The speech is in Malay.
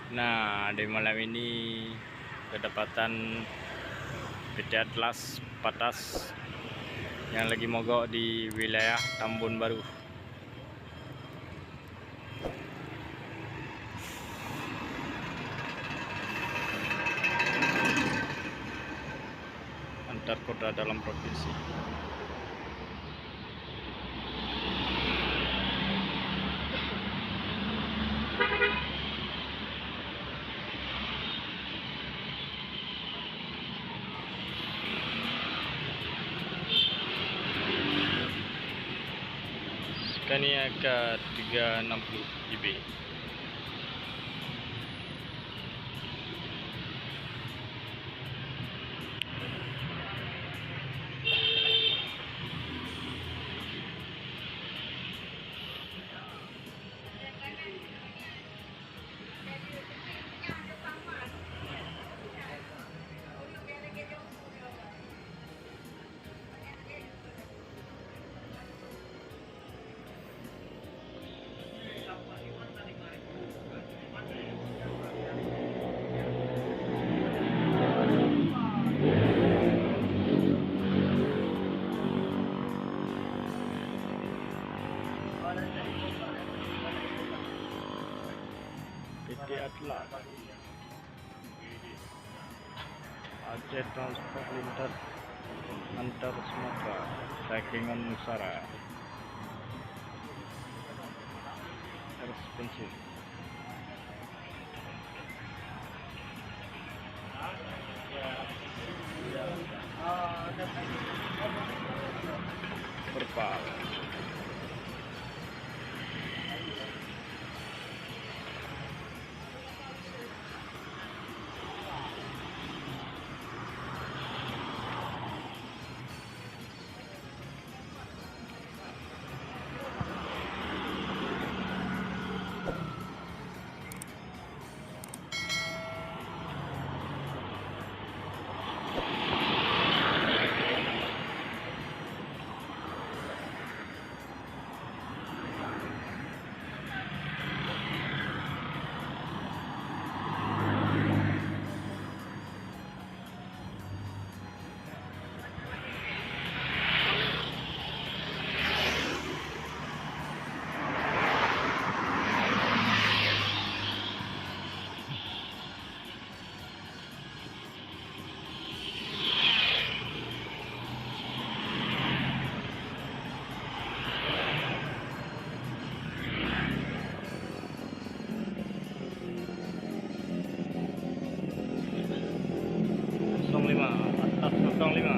Nah, di malam ini kedapatan PT Atlas Patas yang lagi mogok di wilayah Tambun Baru. Antar kota dalam provinsi. Scania K360 JB. PT Atlas Aceh Transport Lintas Antar Sumatera Sakingan Nusara Expensive Perpal. Atlas 05